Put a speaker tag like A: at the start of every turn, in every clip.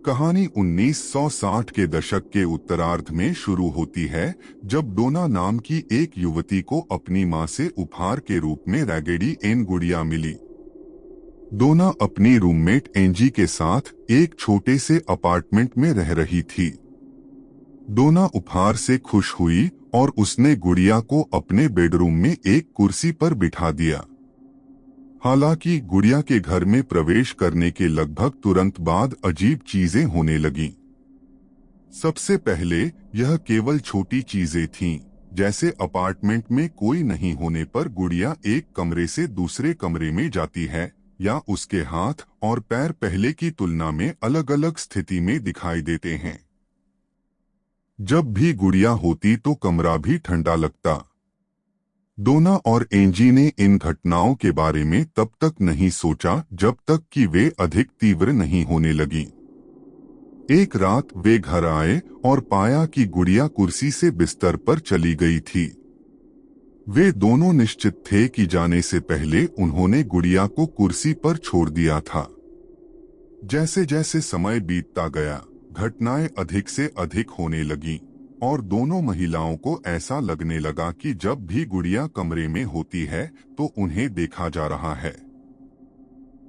A: कहानी 1960 के दशक के उत्तरार्ध में शुरू होती है, जब डोना नाम की एक युवती को अपनी मां से उपहार के रूप में रैगेडी एन गुड़िया मिली। डोना अपनी रूममेट एंजी के साथ एक छोटे से अपार्टमेंट में रह रही थी। डोना उपहार से खुश हुई और उसने गुड़िया को अपने बेडरूम में एक कुर्सी पर बिठा दिया। हालांकि गुड़िया के घर में प्रवेश करने के लगभग तुरंत बाद अजीब चीजें होने लगीं। सबसे पहले यह केवल छोटी चीजें थीं, जैसे अपार्टमेंट में कोई नहीं होने पर गुड़िया एक कमरे से दूसरे कमरे में जाती है, या उसके हाथ और पैर पहले की तुलना में अलग अलग स्थिति में दिखाई देते हैं। जब भी गुड़िया होती तो कमरा भी ठंडा लगता। डोना और एंजी ने इन घटनाओं के बारे में तब तक नहीं सोचा जब तक कि वे अधिक तीव्र नहीं होने लगी। एक रात वे घर आए और पाया कि गुड़िया कुर्सी से बिस्तर पर चली गई थी। वे दोनों निश्चित थे कि जाने से पहले उन्होंने गुड़िया को कुर्सी पर छोड़ दिया था। जैसे जैसे समय बीतता गया, घटनाएं अधिक से अधिक होने लगीं और दोनों महिलाओं को ऐसा लगने लगा कि जब भी गुड़िया कमरे में होती है तो उन्हें देखा जा रहा है।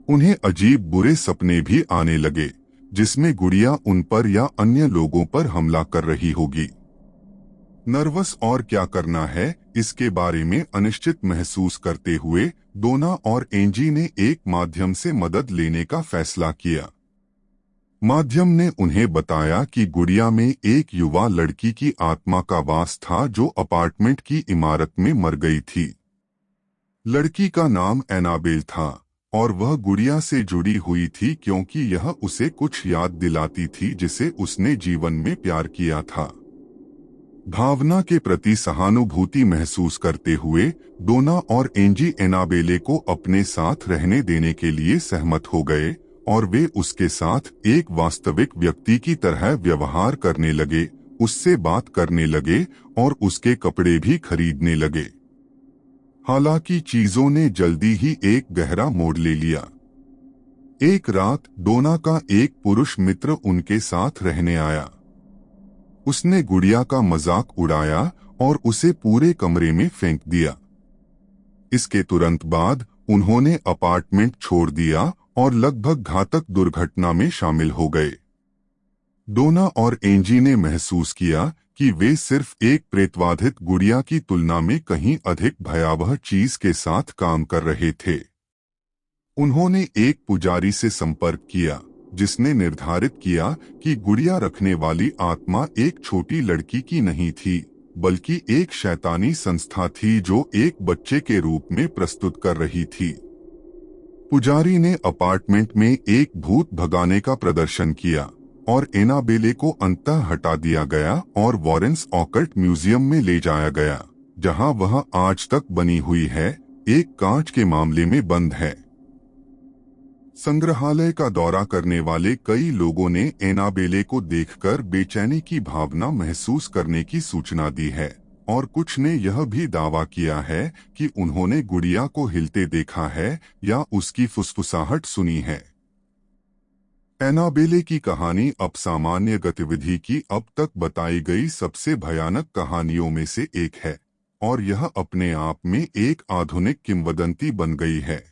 A: उन्हें अजीब बुरे सपने भी आने लगे, जिसमें गुड़िया उन पर या अन्य लोगों पर हमला कर रही होगी। नर्वस और क्या करना है इसके बारे में अनिश्चित महसूस करते हुए डोना और एंजी ने एक माध्यम से मदद लेने का फैसला किया। माध्यम ने उन्हें बताया कि गुड़िया में एक युवा लड़की की आत्मा का वास था जो अपार्टमेंट की इमारत में मर गई थी। लड़की का नाम एनाबेल था और वह गुड़िया से जुड़ी हुई थी क्योंकि यह उसे कुछ याद दिलाती थी जिसे उसने जीवन में प्यार किया था। भावना के प्रति सहानुभूति महसूस करते हुए डोना और एंजी एनाबेले को अपने साथ रहने देने के लिए सहमत हो गए और वे उसके साथ एक वास्तविक व्यक्ति की तरह व्यवहार करने लगे, उससे बात करने लगे और उसके कपड़े भी खरीदने लगे। हालांकि चीजों ने जल्दी ही एक गहरा मोड़ ले लिया। एक रात डोना का एक पुरुष मित्र उनके साथ रहने आया। उसने गुड़िया का मजाक उड़ाया और उसे पूरे कमरे में फेंक दिया। इसके तुरंत बाद उन्होंने अपार्टमेंट छोड़ दिया और लगभग घातक दुर्घटना में शामिल हो गए। डोना और एंजी ने महसूस किया कि वे सिर्फ एक प्रेतबाधित गुड़िया की तुलना में कहीं अधिक भयावह चीज के साथ काम कर रहे थे। उन्होंने एक पुजारी से संपर्क किया, जिसने निर्धारित किया कि गुड़िया रखने वाली आत्मा एक छोटी लड़की की नहीं थी, बल्कि एक शैतानी संस्था थी जो एक बच्चे के रूप में प्रस्तुत कर रही थी। पुजारी ने अपार्टमेंट में एक भूत भगाने का प्रदर्शन किया और एनाबेले को अंततः हटा दिया गया और वॉरेंस ऑकल्ट म्यूजियम में ले जाया गया, जहां वह आज तक बनी हुई है, एक कांच के मामले में बंद है। संग्रहालय का दौरा करने वाले कई लोगों ने एनाबेले को देखकर बेचैनी की भावना महसूस करने की सूचना दी है और कुछ ने यह भी दावा किया है कि उन्होंने गुड़िया को हिलते देखा है या उसकी फुसफुसाहट सुनी है। एनाबेले की कहानी असामान्य गतिविधि की अब तक बताई गई सबसे भयानक कहानियों में से एक है और यह अपने आप में एक आधुनिक किंवदंती बन गई है।